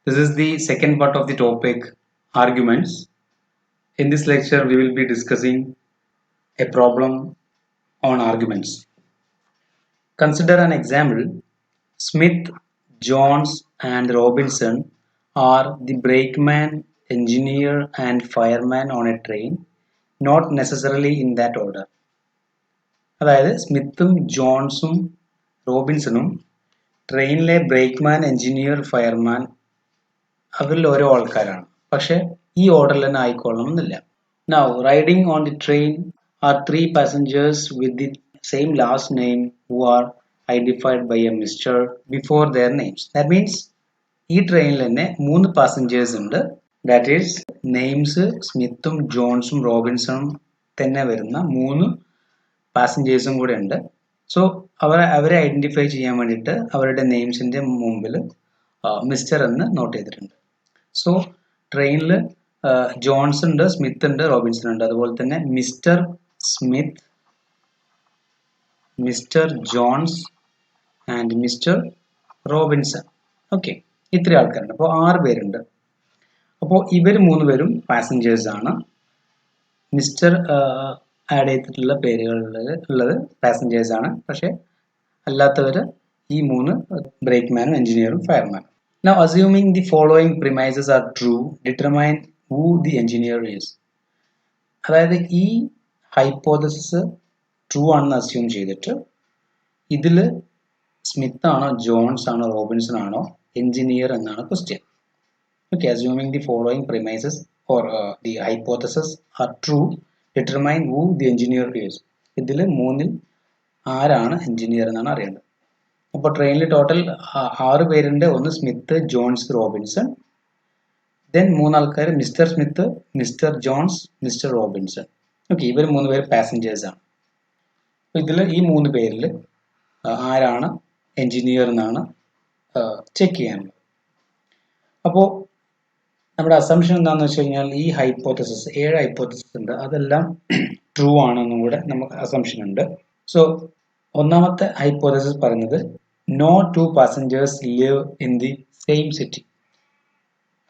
This is the second part of the topic arguments. In this lecture, we will be discussing a problem on arguments. Consider an example. Smith, Jones, and Robinson are the brakeman, engineer, and fireman on a train, not necessarily in that order. അതായത് സ്മിത്തും ജോൺസും റോബിൻസണും ട്രെയിനിലെ ബ്രേക്ക്മാൻ engineer fireman അവരിൽ ഓരോ ആൾക്കാരാണ് പക്ഷെ ഈ ഓർഡറിൽ തന്നെ ആയിക്കൊള്ളണമെന്നില്ല. Now riding on the train are three passengers with the same last name who are identified by a Mr. before their names. That means ഈ ട്രെയിനിൽ തന്നെ മൂന്ന് പാസഞ്ചേഴ്സ് ഉണ്ട്. ദാറ്റ് ഈസ് നെയിംസ് സ്മിത്തും ജോൺസും റോബിൻസണും തന്നെ വരുന്ന മൂന്ന് പാസഞ്ചേഴ്സും കൂടെ ഉണ്ട്. സോ അവരെ ഐഡന്റിഫൈ ചെയ്യാൻ വേണ്ടിയിട്ട് അവരുടെ നെയിംസിന്റെ മുമ്പിൽ മിസ്റ്റർ എന്ന് നോട്ട് ചെയ്തിട്ടുണ്ട്. സോ ട്രെയിനിൽ ജോൺസ് ഉണ്ട്, സ്മിത്ത് ഉണ്ട്, റോബിൻസൺ ഉണ്ട്. അതുപോലെ തന്നെ mister Smith, mister John's and mister Robinson. Okay, ഇത്ര ആൾക്കാരുണ്ട്. അപ്പോൾ 6 പേരുണ്ട്. അപ്പോൾ ഇവർ 3 പേരും പാസഞ്ചേഴ്സ് ആണ്. മിസ്റ്റർ ആഡ് ചെയ്തിട്ടുള്ള പേരുകളിൽ ഉള്ളത് പാസഞ്ചേഴ്സ് ആണ്. പക്ഷെ അല്ലാത്തവർ ഈ 3 ബ്രേക്ക്മാനും എഞ്ചിനീയറും ഫയർമാനും. Now assuming the following premises are true, determine who the engineer is. അതായത് ഈ ഹൈപ്പോതസിസ് ട്രൂ ആണെന്ന് അസ്യൂം ചെയ്തിട്ട് ഇതിൽ സ്മിത്ത് ആണോ ജോൺസ് ആണോ റോബിൻസൺ ആണോ എഞ്ചിനീയർ എന്നാണ് question. Okay, assuming the following premises or the hypothesis are true, determine who the engineer is. ഇതിൽ 3-ൽ ആരാണ് എഞ്ചിനീയർ എന്നാണ് അറിയേണ്ടത്. അപ്പോൾ ട്രെയിനിൽ ടോട്ടൽ 6 പേരുണ്ട്. ഒന്ന് സ്മിത്ത്, ജോൺസ്, റോബിൻസൺ. ദെൻ 3 ആൾക്കാർ mister Smith, mister Jones, mister Robinson. Okay, ഇവർ 3 പേര് പാസഞ്ചേഴ്സ് ആണ്. ഇതിൽ ഈ 3 പേരിൽ ആരാണ് എഞ്ചിനീയർ എന്നാണ് ചെക്ക് ചെയ്യാനുള്ളത്. അപ്പോൾ നമ്മുടെ അസംഷൻ എന്താണെന്ന് വെച്ച് കഴിഞ്ഞാൽ ഈ ഹൈപ്പോത്തസിസ് 7 ഹൈപ്പോത്തസിസ് ഉണ്ട്, അതെല്ലാം ട്രൂ ആണെന്നും കൂടെ നമുക്ക് അസംഷൻ ഉണ്ട്. സോ ഒന്നാമത്തെ ഹൈപ്പോത്തസിസ് പറയുന്നത് no 2 passengers live in the same city.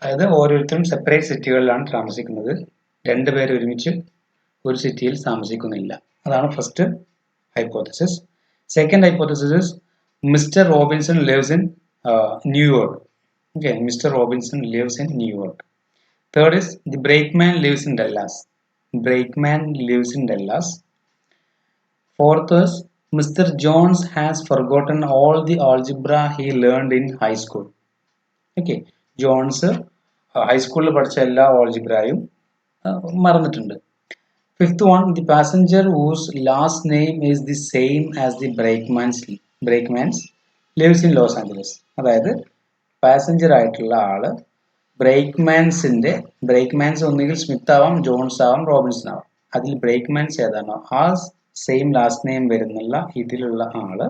അതായത് ഓരോരുത്തരും സെപ്പറേറ്റ് സിറ്റികളിലാണ് താമസിക്കുന്നത്. 2 പേര് ഒരുമിച്ച് ഒരു സിറ്റിയിൽ താമസിക്കുന്നില്ല. അതാണ് first hypothesis. Second hypothesis mister Robinson lives in New York. Okay, Mr. Robinson lives in New York. Third is the brakeman lives in Dallas. Brakeman lives in Dallas. Fourth is Mr. Jones has forgotten all the algebra he learned in high school. Okay, Jones high school പഠിച്ച എല്ലാ algebraയും മറന്നിട്ടുണ്ട്. Fifth one, the passenger whose last name is the same as the brakeman's lives in Los Angeles. അതായത് passenger ആയിട്ടുള്ള ആള് ബ്രേക്ക്മാൻസ് ഒന്നുകിൽ Smith ആവാം, John's ആവാം, Robinson ആവാം. അതിൽ ബ്രേക്ക്മാൻസ് ഏതാണോ ആ സെയിം ലാസ്റ്റ് നെയിം വരുന്നുള്ള ഇതിലുള്ള ആള്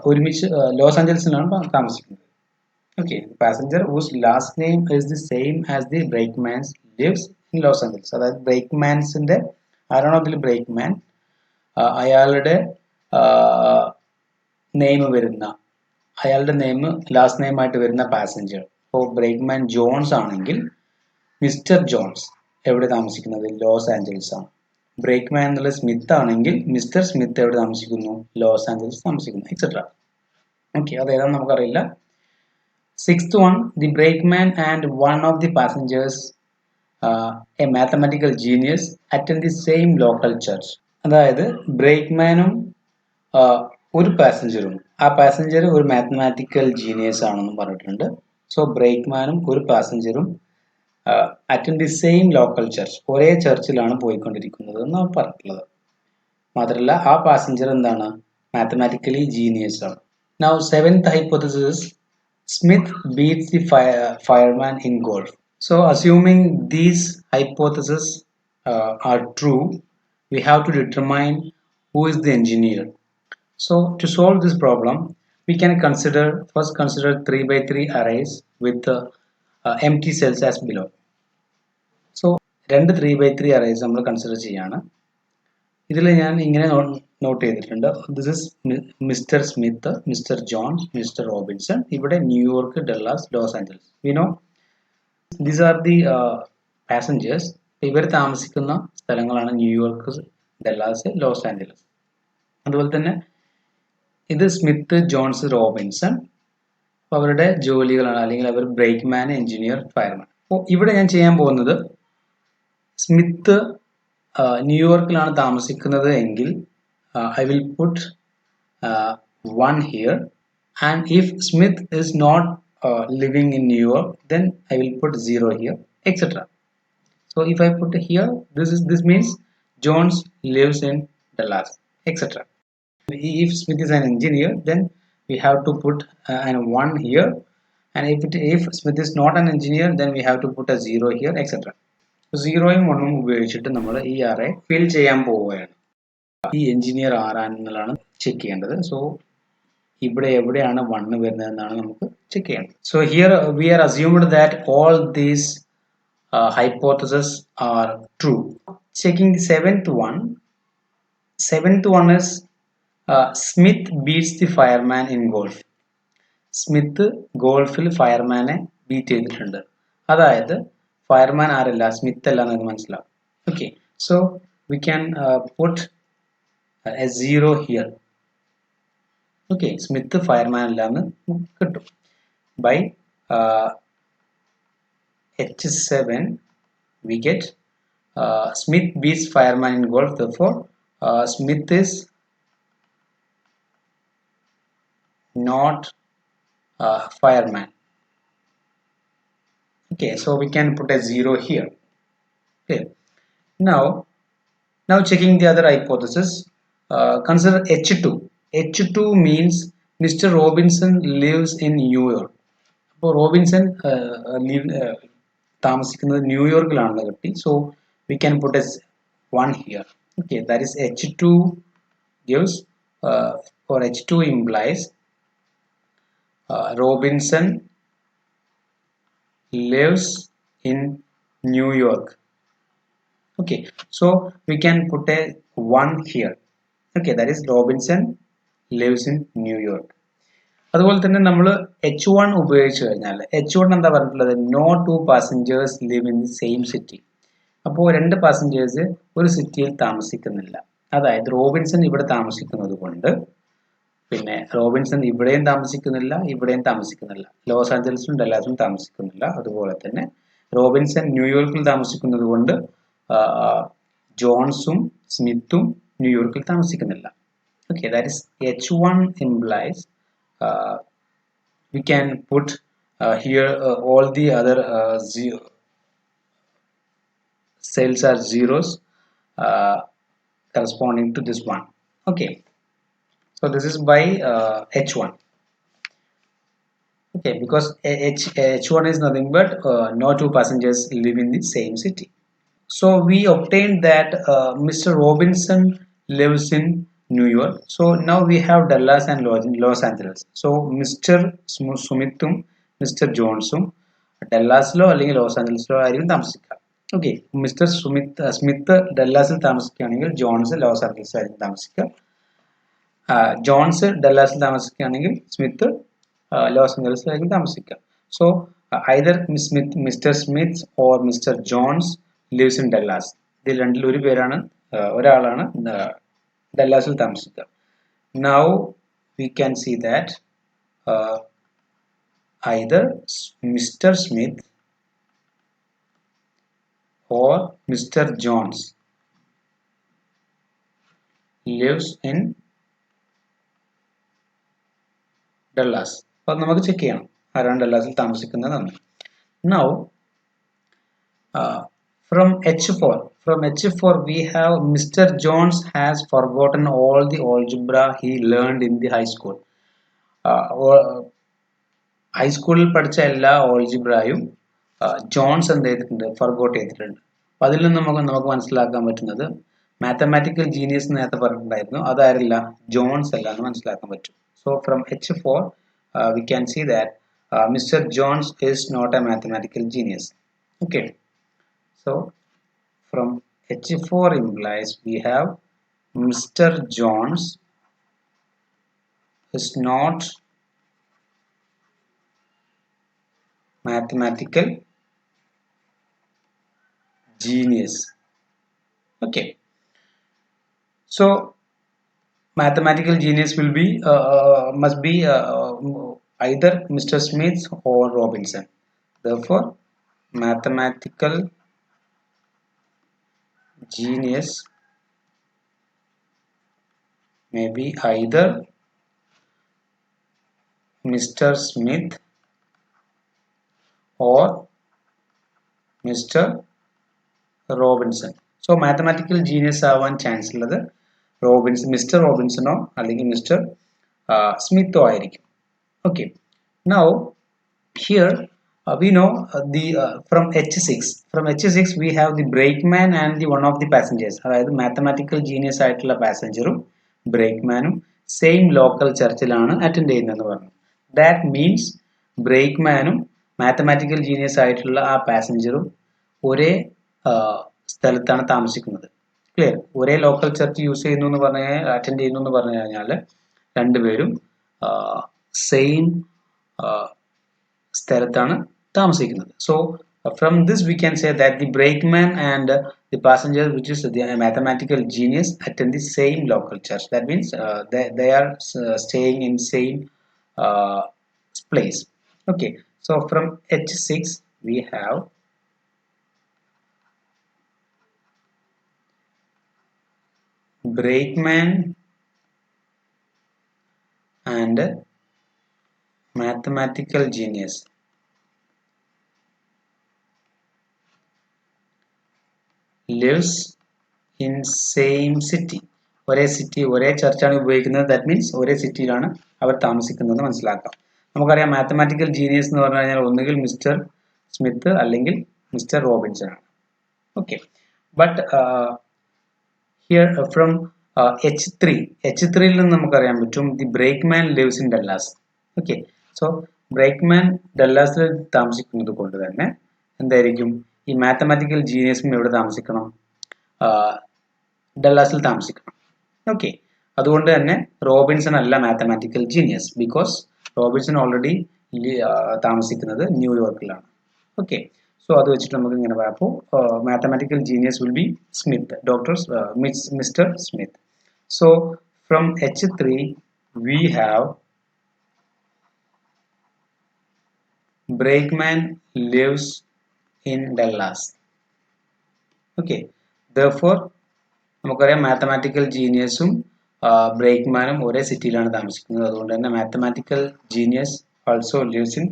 ഒരുമിച്ച് ലോസ് ആഞ്ചൽസിലാണ് താമസിക്കുന്നത്. Okay, passenger whose last name is the same as the brakeman's lives in Los Angeles. അതായത് ബ്രേക്ക്മാൻസിന്റെ ആരാണോ അതിൽ ബ്രേക്ക്മാൻ അയാളുടെ നെയിം വരുന്ന അയാളുടെ നെയിം ലാസ്റ്റ് നെയിം ആയിട്ട് വരുന്ന പാസഞ്ചർ. ഇപ്പോൾ ബ്രേക്ക്മാൻ ജോൺസ് ആണെങ്കിൽ മിസ്റ്റർ ജോൺസ് എവിടെ താമസിക്കുന്നത്? ലോസ് ആഞ്ചൽസ് ആണ്. ബ്രേക്ക്മാൻ എന്നുള്ള സ്മിത്ത് ആണെങ്കിൽ മിസ്റ്റർ സ്മിത്ത് എവിടെ താമസിക്കുന്നു? ലോസ് ആഞ്ചൽസ് താമസിക്കുന്നു, എക്സെട്ര. ഓക്കെ, അതേതാണെന്ന് നമുക്കറിയില്ല. Sixth one, the brakeman and one of the passengers a mathematical genius attend the same local church. അതായത് ബ്രേക്ക്മാനും ഒരു പാസഞ്ചറും ആ പാസഞ്ചർ ഒരു മാത്തമാറ്റിക്കൽ ജീനിയസ് ആണെന്ന് പറഞ്ഞിട്ടുണ്ട്. സോ ബ്രേക്ക്മാനും ഒരു പാസഞ്ചറും attend the same local church, ഒരേ ചർച്ചിലാണ് പോയിക്കൊണ്ടിരിക്കുന്നത് എന്നാണ് പറഞ്ഞിട്ടുള്ളത്. മാത്രമല്ല ആ പാസഞ്ചർ എന്താണ്? മാത്തമാറ്റിക്കലി ജീനിയസ് ആണ്. Now seventh hypothesis Smith beats the fireman in golf. So assuming these hypothesis are true, we have to determine who is the engineer. So to solve this problem, we can first consider 3x3 arrays with empty cells as below. So രണ്ട് 3x3 arrays നമ്മൾ consider ചെയ്യാണ്. ഇതിൽ ഞാൻ ഇങ്ങനെ note ചെയ്തിട്ടുണ്ട്. This is Mister Smith, mister Jones, mister Robinson. ഇവിടെ New York, Dallas, Los Angeles. We know these are the passengers. ഇവർ താമസിക്കുന്ന സ്ഥലങ്ങളാണ് ന്യൂയോർക്ക്, ഡെല്ലാസ്, ലോസ് ആഞ്ചലസ്. അതുപോലെ തന്നെ ഇത് സ്മിത്ത്, ജോൺസ്, റോബിൻസൺ. അപ്പോൾ അവരുടെ ജോലികളാണ്, അല്ലെങ്കിൽ അവർ ബ്രേക്ക്മാൻ, എഞ്ചിനീയർ, ഫയർമാൻ. അപ്പോൾ ഇവിടെ ഞാൻ ചെയ്യാൻ പോകുന്നത്, സ്മിത്ത് ന്യൂയോർക്കിലാണ് താമസിക്കുന്നത് എങ്കിൽ I will put 1 here, and if Smith is not living in New York, then I will put 0 here, etc. So if I put here, this means Jones lives in Dallas, etc. If Smith is an engineer, then we have to put an 1 here, and if Smith is not an engineer, then we have to put a 0 here, etc. 0യും 1ഉം ഉപയോഗിച്ചിട്ട് നമ്മൾ ഈ array ഫിൽ ചെയ്യാൻ പോവുകയാണ്. ഈ engineer ആരാണെന്നുള്ളതാണ് check ചെയ്യേണ്ടത്. So ഇവിടെ എവിടെയാണ് 1 വരുന്നതെന്നാണ് നമുക്ക് ചെക്ക് ചെയ്യേണ്ടത്. So here we R assumed that all these hypotheses are true. Checking the seventh one is Smith beats the fireman in golf. Smith ഗോൾഫിൽ ഫയർമാനെ ബീറ്റ് ചെയ്തിട്ടുണ്ട്. അതായത് ഫയർമാൻ ആരല്ല, സ്മിത്ത് അല്ല എന്ന് മനസ്സിലാവും. Okay, so we can put a 0 here. Okay, Smith fireman അല്ല എന്ന് കിട്ടും. By H7 we get Smith beats fireman in golf. Therefore Smith is not fireman. Okay, so we can put a 0 here. Okay, now checking the other hypothesis. Consider H2. H2 means Mr. Robinson lives in New York. അപ്പോൾ Robinson താമസിക്കുന്നത് ന്യൂയോർക്കിലാണെന്ന് കിട്ടി. So we can puttu S 1 here. Okay, that is H2 gives or H2 implies Robinson lives in New York. Okay, so we can put a 1 here. Okay, that is Robinson lives in New York. അതുപോലെ തന്നെ നമ്മൾ H1 ഉപയോഗിച്ച് കഴിഞ്ഞാൽ H1 എന്താ പറഞ്ഞിട്ടുള്ളത്, no two passengers live in the same city. അപ്പോൾ 2 passengers ഒരു സിറ്റിയിൽ താമസിക്കുന്നില്ല. അതായത് റോബിൻസൺ ഇവിടെ താമസിക്കുന്നത് കൊണ്ട് പിന്നെ റോബിൻസൺ ഇവിടെയും താമസിക്കുന്നില്ല, ഇവിടെയും താമസിക്കുന്നില്ല, ലോസ് ആഞ്ചലസിലും ഡെല്ലാസിലും താമസിക്കുന്നില്ല. അതുപോലെ തന്നെ റോബിൻസൺ ന്യൂയോർക്കിൽ താമസിക്കുന്നത് കൊണ്ട് ജോൺസും സ്മിത്തും ന്യൂയോർക്കിൽ താമസിക്കുന്നില്ല. Okay, that is H1 implies we can put here all the other cells are zeros corresponding to this one. Okay, so this is by H1. Okay, because H1 is nothing but no 2 passengers live in the same city. So we obtained that Mr. Robinson lives in New York. So now we have Dallas and Los Angeles. So Mr. Sumithum, Mr. Jonesum ഡെല്ലാസിലോ അല്ലെങ്കിൽ loss ആഞ്ചലസിലോ ആയിരിക്കും താമസിക്കുക. Okay, Mister Smith ഡെല്ലാസിൽ താമസിക്കുകയാണെങ്കിൽ Jones ലോസ് ആഞ്ചലസിൽ ആയിരിക്കും താമസിക്കുക. ജോൺസ് ഡെല്ലാസിൽ താമസിക്കുകയാണെങ്കിൽ സ്മിത്ത് ലോസ് ആഞ്ചലസിൽ ആയിരിക്കും താമസിക്കുക. So either Mister Smith or Mister Jones lives in Dallas. ഇതിൽ രണ്ടിൽ ഒരു പേരാണ് ഒരാളാണ് ഡെല്ലാസിൽ താമസിക്കുക. Now we can see that either Mr. Smith or Mr. Jones lives in Dallas. അപ്പോൾ നമുക്ക് ചെക്ക് ചെയ്യണം ആരാണ് ഡെല്ലാസിൽ താമസിക്കുന്നതെന്ന്. Now from H4 we have Mr. Jones has forgotten all the algebra he learned in the high school. ഹൈസ്കൂളിൽ പഠിച്ച എല്ലാ ഓൾജിബ്രയും John's എന്ത് ചെയ്തിട്ടുണ്ട്, forgot ചെയ്തിട്ടുണ്ട്. അപ്പോൾ അതിൽ നിന്ന് നമുക്ക് മനസ്സിലാക്കാൻ പറ്റുന്നത് മാത്തമാറ്റിക്കൽ ജീനിയസ് നേരത്തെ പറഞ്ഞിട്ടുണ്ടായിരുന്നു, അതാരില്ല, ജോൺസ് അല്ല എന്ന് മനസ്സിലാക്കാൻ പറ്റും. So from H4 we can see that Mr. Jones is not a mathematical genius. Okay, so from H4 implies we have Mr. Jones is not mathematical genius. Okay, so mathematical genius will be must be either Mr. Smith or Robinson. Therefore, mathematical genius may be either Mr. Smith or Mr. Robinson. So mathematical genius ആവാൻ chance ഉള്ളത് Robinson mister റോബിൻസണോ അല്ലെങ്കിൽ mister സ്മിത്തോ ആയിരിക്കും. Okay, now here we know the from H6 we have the brakeman and the one of the passengers, അതായത് mathematical genius ആയിട്ടുള്ള പാസഞ്ചറും ബ്രേക്ക്മാനും same local ചർച്ചിലാണ് attend ചെയ്യുന്നതെന്ന് പറഞ്ഞു. That means ബ്രേക്ക്മാനും mathematical genius ആയിട്ടുള്ള ആ പാസഞ്ചറും ഒരേ സ്ഥലത്താണ് താമസിക്കുന്നത്. ക്ലിയർ? ഒരേ ലോക്കൽ ചർച്ച് യൂസ് ചെയ്യുന്നു എന്ന് പറഞ്ഞു കഴിഞ്ഞാൽ അറ്റൻഡ് ചെയ്യുന്നു എന്ന് പറഞ്ഞു കഴിഞ്ഞാൽ രണ്ടുപേരും സെയിം സ്ഥലത്താണ് താമസിക്കുന്നത്. So from this we can say that the brakeman and the passenger, which is the mathematical genius, attend the same local church. That means they are staying in same uh, place. Okay, so from H6 we have brakeman and mathematical genius. Lives in same city. ഒരേ city ഒരേ ചർച്ചാണ് ഉപയോഗിക്കുന്നത്. That means ഒരേ സിറ്റിയിലാണ് അവർ താമസിക്കുന്നത് മനസ്സിലാക്കാം. നമുക്കറിയാം mathematical genius എന്ന് പറഞ്ഞു കഴിഞ്ഞാൽ ഒന്നുകിൽ മിസ്റ്റർ സ്മിത്ത് അല്ലെങ്കിൽ മിസ്റ്റർ റോബിൻസൺ ആണ്. ഓക്കെ, ബട്ട് ഹിയർ ഫ്രം H3യിൽ നിന്ന് നമുക്കറിയാൻ പറ്റും the brakeman lives in Dallas. Okay, so brakeman ഡല്ലാസിൽ താമസിക്കുന്നത് കൊണ്ട് തന്നെ എന്തായിരിക്കും ഈ മാത്തമാറ്റിക്കൽ ജീനിയസും എവിടെ താമസിക്കണം? ഡല്ലാസിൽ താമസിക്കണം. ഓക്കെ, അതുകൊണ്ട് തന്നെ റോബിൻസൺ അല്ല mathematical genius, because Robinson already താമസിക്കുന്നത് ന്യൂയോർക്കിലാണ്. ഓക്കെ, സോ അത് വെച്ചിട്ട് നമുക്ക് ഇങ്ങനെ പറയാം. അപ്പോൾ mathematical genius will be Smith, mister Smith. So from H3 we have brakeman lives in Dallas. Okay, therefore നമുക്കറിയാം മാത്തമാറ്റിക്കൽ ജീനിയസും ബ്രേക്ക്മാനും ഒരേ സിറ്റിയിലാണ് താമസിക്കുന്നത്. അതുകൊണ്ട് തന്നെ mathematical genius also lives in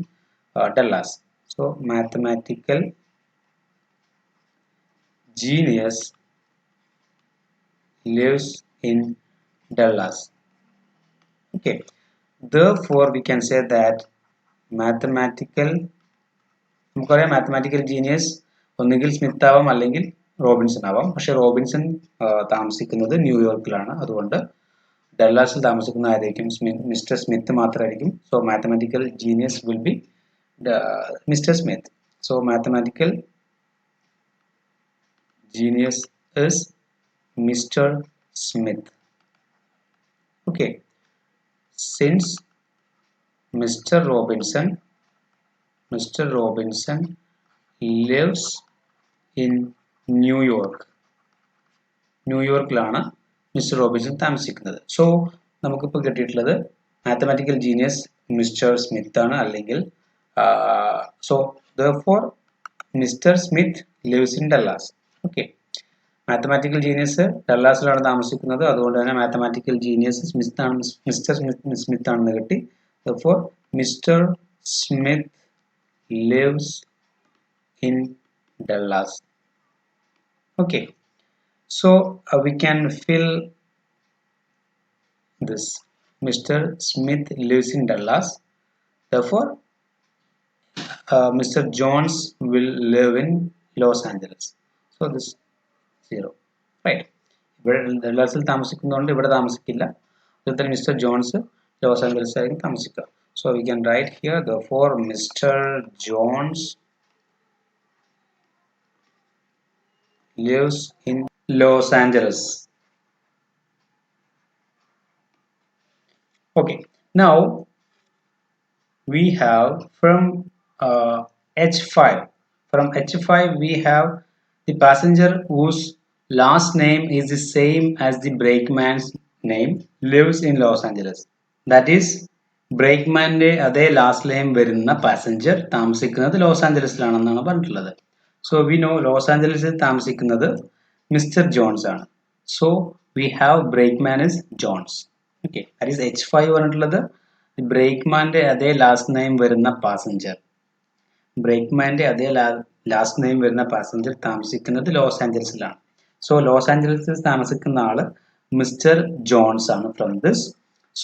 Dallas. So mathematical genius lives in Dallas. Okay, therefore we can say that നമുക്കറിയാം mathematical genius ഒന്നുകിൽ Smith ആവാം അല്ലെങ്കിൽ Robinson ആവാം. പക്ഷെ റോബിൻസൺ താമസിക്കുന്നത് ന്യൂയോർക്കിലാണ്. അതുകൊണ്ട് ഡല്ലാസിൽ താമസിക്കുന്ന ആരായിരിക്കും? മിസ്റ്റർ സ്മിത്ത് മാത്രമായിരിക്കും. So mathematical genius will be mister Smith. So mathematical genius is Mr. Smith. Okay, since Mr. Robinson lives in New York. ന്യൂയോർക്കിലാണ് മിസ്റ്റർ റോബിൻസൺ താമസിക്കുന്നത്. സോ നമുക്കിപ്പോൾ കിട്ടിയിട്ടുള്ളത് മാത്തമാറ്റിക്കൽ ജീനിയസ് മിസ്റ്റർ സ്മിത്ത് ആണ്, അല്ലെങ്കിൽ so therefore Mister Smith lives in Dallas. Okay, mathematical genius ഡല്ലാസിലാണ് താമസിക്കുന്നത്. അതുകൊണ്ട് തന്നെ മാത്തമാറ്റിക്കൽ ജീനിയസ് മിസ്റ്റർ സ്മിത്ത് ആണെന്ന് കിട്ടി. therefore Mister Smith lives in Dallas. Okay, so we can fill this. Mr. Smith lives in Dallas. Therefore Mr. Jones will live in Los Angeles. So this 0, right? ഇവിടെ ഡല്ലാസിൽ താമസിക്കുന്നതുകൊണ്ട് ഇവിടെ താമസിക്കില്ല. അതുപോലെ mister John's loss Angeles ആയിരിക്കും താമസിക്കുക. So we can write here therefore mister Jones lives in Los Angeles. Okay, now we have from H5. From H5 we have the passenger whose last name is the same as the brakeman's name lives in Los Angeles. That is ബ്രേക്ക്മാന്റെ അതേ last name വരുന്ന passenger താമസിക്കുന്നത് ലോസ് ആഞ്ചലസിലാണെന്നാണ് പറഞ്ഞിട്ടുള്ളത്. So we know ലോസ് ആഞ്ചലസിൽ താമസിക്കുന്നത് മിസ്റ്റർ ജോൺസ് ആണ്. So we have brakeman is Jones. Okay, that is H5 പറഞ്ഞിട്ടുള്ളത് ബ്രേക്ക്മാന്റെ അതേ ലാസ്റ്റ് നെയിം വരുന്ന പാസഞ്ചർ. ബ്രേക്ക്മാന്റെ അതേ ലാസ്റ്റ് നെയിം വരുന്ന പാസഞ്ചർ താമസിക്കുന്നത് ലോസ് ആഞ്ചലസിലാണ്. സോ ലോസ് ആഞ്ചലസിൽ താമസിക്കുന്ന ആള് മിസ്റ്റർ ജോൺസ് ആണ് from this.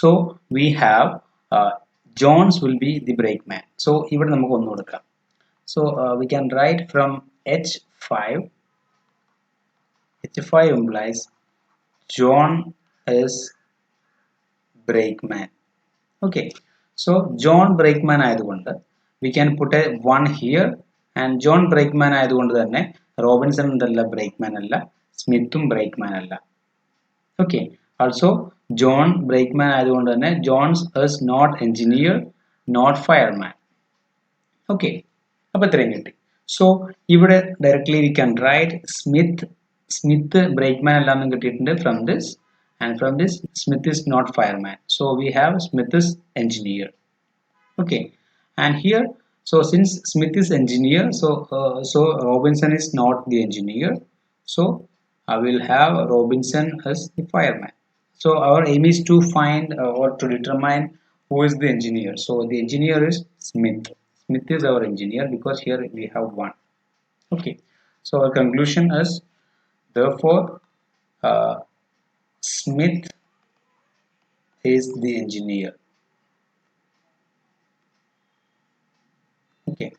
So we have Jones will be the brakeman. So ഇവിടെ നമുക്ക് ഒന്ന് കൊടുക്കാം. So we can right from H5. H5 implies John is brakeman. Okay, so John brakeman ആയതുകൊണ്ട് we can put a 1 here, and John brakeman ആയതുകൊണ്ട് തന്നെ Robinson എന്തല്ല ബ്രേക്ക്മാൻ അല്ല, സ്മിത്തും ബ്രേക്ക്മാൻ അല്ല. ഓക്കെ, ആൾസോ ജോൺ ബ്രേക്ക്മാൻ ആയതുകൊണ്ട് തന്നെ Jones is not engineer, not fireman. Okay, അപ്പൊ ഇത്രയും കിട്ടി. സോ ഇവിടെ directly we can write Smith brakeman അല്ലാന്നും കിട്ടിയിട്ടുണ്ട് from this, and from this Smith is not fireman, so we have Smith is engineer. Okay, and here, so since Smith is engineer, so Robinson is not the engineer, so I will have Robinson as the fireman. So our aim is to find or to determine who is the engineer. So the engineer is Smith is our engineer because here we have one. Okay, so our conclusion is therefore uh, Smith is the engineer. Okay.